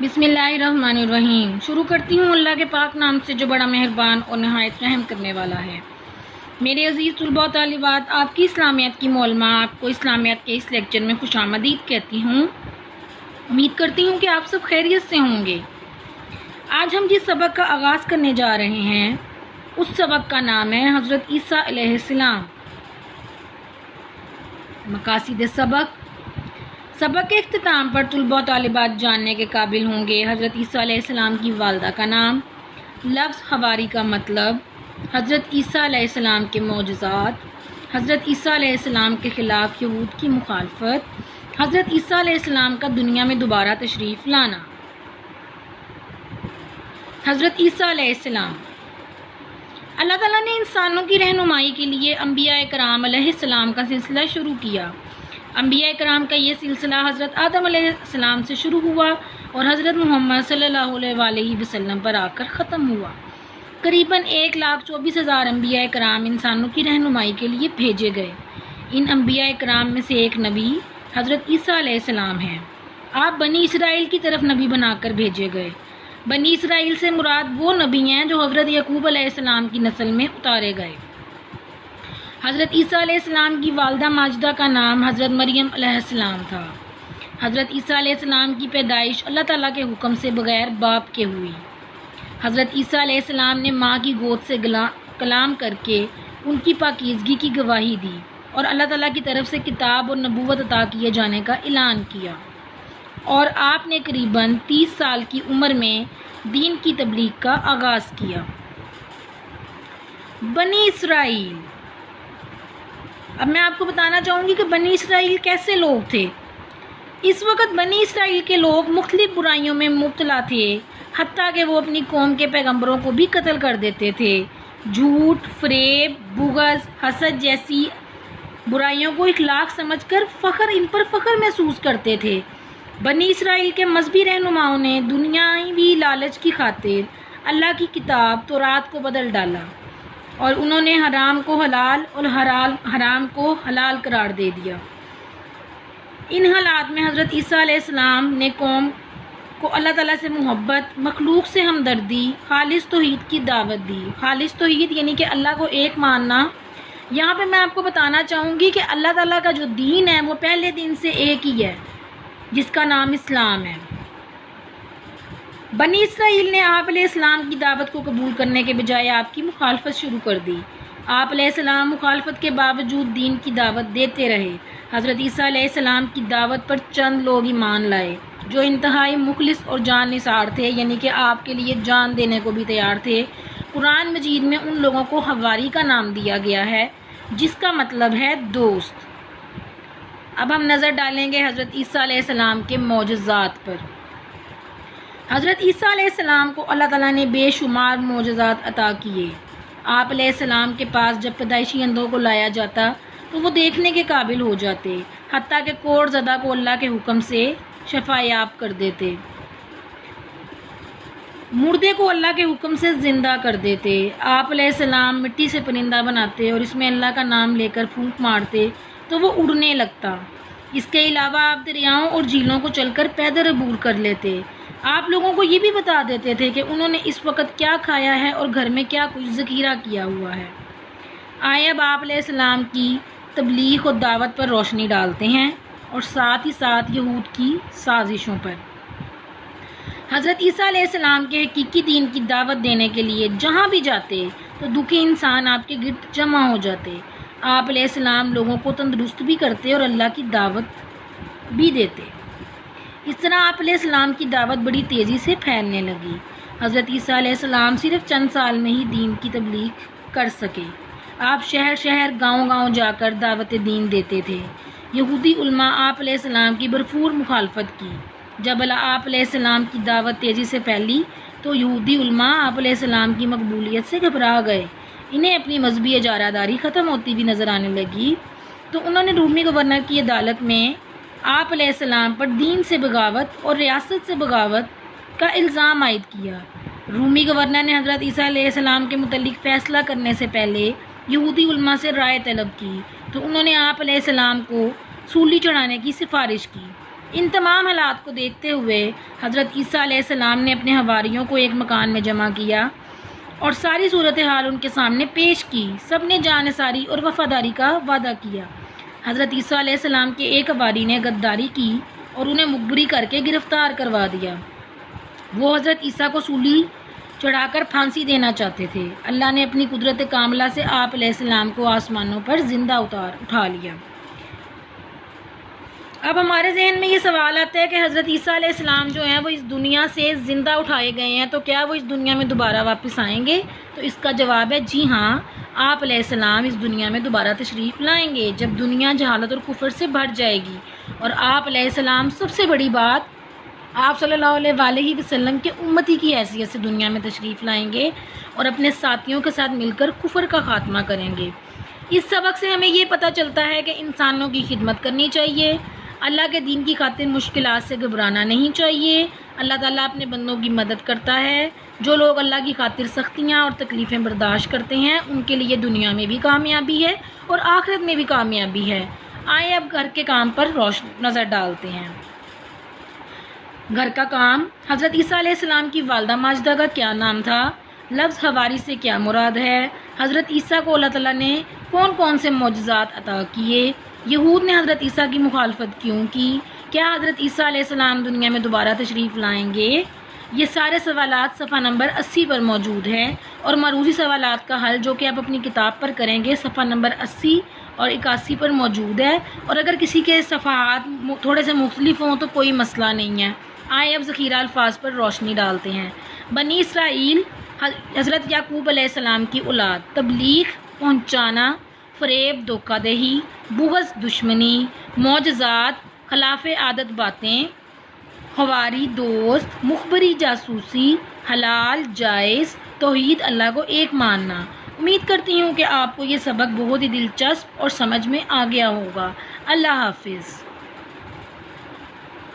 بسم اللہ الرحمن الرحیم۔ شروع کرتی ہوں اللہ کے پاک نام سے جو بڑا مہربان اور نہایت رحم کرنے والا ہے۔ میرے عزیز طلباء و طالبات، آپ کی اسلامیات کی معلمہ آپ کو اسلامیات کے اس لیکچر میں خوش آمدید کہتی ہوں۔ امید کرتی ہوں کہ آپ سب خیریت سے ہوں گے۔ آج ہم جس سبق کا آغاز کرنے جا رہے ہیں اس سبق کا نام ہے حضرت عیسیٰ علیہ السلام۔ مقاصد سبق کے اختتام پر طلباء و طالبات جاننے کے قابل ہوں گے حضرت عیسیٰ علیہ السلام کی والدہ کا نام، لفظ حواری کا مطلب، حضرت عیسیٰ علیہ السلام کے معجزات، حضرت عیسیٰ علیہ السلام کے خلاف یہود کی مخالفت، حضرت عیسیٰ علیہ السلام کا دنیا میں دوبارہ تشریف لانا۔ حضرت عیسیٰ علیہ السلام، اللہ تعالیٰ نے انسانوں کی رہنمائی کے لیے انبیاء کرام علیہ السلام کا سلسلہ شروع کیا۔ انبیاء کرام کا یہ سلسلہ حضرت آدم علیہ السلام سے شروع ہوا اور حضرت محمد صلی اللہ علیہ وسلم پر آ کر ختم ہوا۔ قریباً 1,24,000 انبیاء کرام انسانوں کی رہنمائی کے لیے بھیجے گئے۔ ان انبیاء کرام میں سے ایک نبی حضرت عیسیٰ علیہ السلام ہیں۔ آپ بنی اسرائیل کی طرف نبی بنا کر بھیجے گئے۔ بنی اسرائیل سے مراد وہ نبی ہیں جو حضرت یعقوب علیہ السلام کی نسل میں اتارے گئے۔ حضرت عیسیٰ علیہ السلام کی والدہ ماجدہ کا نام حضرت مریم علیہ السلام تھا۔ حضرت عیسیٰ علیہ السلام کی پیدائش اللہ تعالیٰ کے حکم سے بغیر باپ کے ہوئی۔ حضرت عیسیٰ علیہ السلام نے ماں کی گود سے کلام کر کے ان کی پاکیزگی کی گواہی دی اور اللہ تعالیٰ کی طرف سے کتاب اور نبوت عطا کیے جانے کا اعلان کیا، اور آپ نے قریباً 30 سال کی عمر میں دین کی تبلیغ کا آغاز کیا۔ بنی اسرائیل، اب میں آپ کو بتانا چاہوں گی کہ بنی اسرائیل کیسے لوگ تھے۔ اس وقت بنی اسرائیل کے لوگ مختلف برائیوں میں مبتلا تھے، حتیٰ کہ وہ اپنی قوم کے پیغمبروں کو بھی قتل کر دیتے تھے۔ جھوٹ، فریب، بغض، حسد جیسی برائیوں کو اخلاق سمجھ کر ان پر فخر محسوس کرتے تھے۔ بنی اسرائیل کے مذہبی رہنماؤں نے دنیاوی لالچ کی خاطر اللہ کی کتاب تورات کو بدل ڈالا اور انہوں نے حرام کو حلال اور حرام کو حلال قرار دے دیا۔ ان حالات میں حضرت عیسیٰ علیہ السلام نے قوم کو اللہ تعالیٰ سے محبت، مخلوق سے ہمدردی، خالص توحید کی دعوت دی۔ خالص توحید یعنی کہ اللہ کو ایک ماننا۔ یہاں پہ میں آپ کو بتانا چاہوں گی کہ اللہ تعالیٰ کا جو دین ہے وہ پہلے دین سے ایک ہی ہے، جس کا نام اسلام ہے۔ بنی اسرائیل نے آپ علیہ السلام کی دعوت کو قبول کرنے کے بجائے آپ کی مخالفت شروع کر دی۔ آپ علیہ السلام مخالفت کے باوجود دین کی دعوت دیتے رہے۔ حضرت عیسیٰ علیہ السلام کی دعوت پر چند لوگ ایمان لائے جو انتہائی مخلص اور جان نثار تھے، یعنی کہ آپ کے لیے جان دینے کو بھی تیار تھے۔ قرآن مجید میں ان لوگوں کو حواری کا نام دیا گیا ہے، جس کا مطلب ہے دوست۔ اب ہم نظر ڈالیں گے حضرت عیسیٰ علیہ السلام کے معجزات پر۔ حضرت عیسیٰ علیہ السلام کو اللہ تعالیٰ نے بے شمار معجزات عطا کیے۔ آپ علیہ السلام کے پاس جب پیدائشی اندھوں کو لایا جاتا تو وہ دیکھنے کے قابل ہو جاتے، حتیٰ کہ کوڑ زدہ کو اللہ کے حکم سے شفا یاب کر دیتے، مردے کو اللہ کے حکم سے زندہ کر دیتے۔ آپ علیہ السلام مٹی سے پرندہ بناتے اور اس میں اللہ کا نام لے کر پھونک مارتے تو وہ اڑنے لگتا۔ اس کے علاوہ آپ دریاؤں اور جھیلوں کو چل کر پیدل عبور کر لیتے۔ آپ لوگوں کو یہ بھی بتا دیتے تھے کہ انہوں نے اس وقت کیا کھایا ہے اور گھر میں کیا کچھ ذخیرہ کیا ہوا ہے۔ آئے اب آپ علیہ السلام کی تبلیغ اور دعوت پر روشنی ڈالتے ہیں اور ساتھ ہی ساتھ یہود کی سازشوں پر۔ حضرت عیسیٰ علیہ السلام کے حقیقی دین کی دعوت دینے کے لیے جہاں بھی جاتے تو دکھی انسان آپ کے گرد جمع ہو جاتے۔ آپ علیہ السلام لوگوں کو تندرست بھی کرتے اور اللہ کی دعوت بھی دیتے۔ اس طرح آپ علیہ السلام کی دعوت بڑی تیزی سے پھیلنے لگی۔ حضرت عیسیٰ علیہ السلام صرف چند سال میں ہی دین کی تبلیغ کر سکے۔ آپ شہر شہر، گاؤں گاؤں جا کر دعوت دین دیتے تھے۔ یہودی علماء آپ علیہ السلام کی بھرپور مخالفت کی۔ جب آپ علیہ السلام کی دعوت تیزی سے پھیلی تو یہودی علماء آپ علیہ السلام کی مقبولیت سے گھبرا گئے۔ انہیں اپنی مذہبی اجارہ داری ختم ہوتی ہوئی نظر آنے لگی تو انہوں نے رومی گورنر کی عدالت میں آپ علیہ السلام پر دین سے بغاوت اور ریاست سے بغاوت کا الزام عائد کیا۔ رومی گورنر نے حضرت عیسیٰ علیہ السلام کے متعلق فیصلہ کرنے سے پہلے یہودی علماء سے رائے طلب کی تو انہوں نے آپ علیہ السلام کو سولی چڑھانے کی سفارش کی۔ ان تمام حالات کو دیکھتے ہوئے حضرت عیسیٰ علیہ السلام نے اپنے حواریوں کو ایک مکان میں جمع کیا اور ساری صورتحال ان کے سامنے پیش کی۔ سب نے جانثاری اور وفاداری کا وعدہ کیا۔ حضرت عیسیٰ علیہ السلام کے ایک حواری نے غداری کی اور انہیں مخبری کر کے گرفتار کروا دیا۔ وہ حضرت عیسیٰ کو سولی چڑھا کر پھانسی دینا چاہتے تھے۔ اللہ نے اپنی قدرت کاملہ سے آپ علیہ السلام کو آسمانوں پر زندہ اٹھا لیا۔ اب ہمارے ذہن میں یہ سوال آتا ہے کہ حضرت عیسیٰ علیہ السلام جو ہیں وہ اس دنیا سے زندہ اٹھائے گئے ہیں، تو کیا وہ اس دنیا میں دوبارہ واپس آئیں گے؟ تو اس کا جواب ہے جی ہاں، آپ علیہ السلام اس دنیا میں دوبارہ تشریف لائیں گے جب دنیا جہالت اور کفر سے بھر جائے گی، اور آپ علیہ السلام سب سے بڑی بات آپ صلی اللہ علیہ وآلہ وسلم کے امتی کی حیثیت سے دنیا میں تشریف لائیں گے اور اپنے ساتھیوں کے ساتھ مل کر کفر کا خاتمہ کریں گے۔ اس سبق سے ہمیں یہ پتہ چلتا ہے کہ انسانوں کی خدمت کرنی چاہیے، اللہ کے دین کی خاطر مشکلات سے گھبرانا نہیں چاہیے۔ اللہ تعالیٰ اپنے بندوں کی مدد کرتا ہے۔ جو لوگ اللہ کی خاطر سختیاں اور تکلیفیں برداشت کرتے ہیں ان کے لیے دنیا میں بھی کامیابی ہے اور آخرت میں بھی کامیابی ہے۔ آئے اب گھر کے کام پر نظر ڈالتے ہیں۔ گھر کا کام۔ حضرت عیسیٰ علیہ السلام کی والدہ ماجدہ کا کیا نام تھا؟ لفظ حواری سے کیا مراد ہے؟ حضرت عیسیٰ کو اللہ تعالیٰ نے کون کون سے معجزات عطا کیے؟ یہود نے حضرت عیسیٰ کی مخالفت کیوں کی؟ کیا حضرت عیسیٰ علیہ السلام دنیا میں دوبارہ تشریف لائیں گے؟ یہ سارے سوالات صفحہ نمبر 80 پر موجود ہیں، اور مروزی سوالات کا حل جو کہ آپ اپنی کتاب پر کریں گے صفحہ نمبر 80 اور 81 پر موجود ہے، اور اگر کسی کے صفحات تھوڑے سے مختلف ہوں تو کوئی مسئلہ نہیں ہے۔ آئے اب ذخیرہ الفاظ پر روشنی ڈالتے ہیں۔ بنی اسرائیل حضرت یعقوب علیہ السلام کی اولاد۔ تبلیغ پہنچانا، فریب دھوکہ دہی، بغض دشمنی، معجزات، خلاف عادت باتیں، حواری دوست، مخبری جاسوسی، حلال جائز، توحید اللہ کو ایک ماننا۔ امید کرتی ہوں کہ آپ کو یہ سبق بہت ہی دلچسپ اور سمجھ میں آ گیا ہوگا۔ اللہ حافظ۔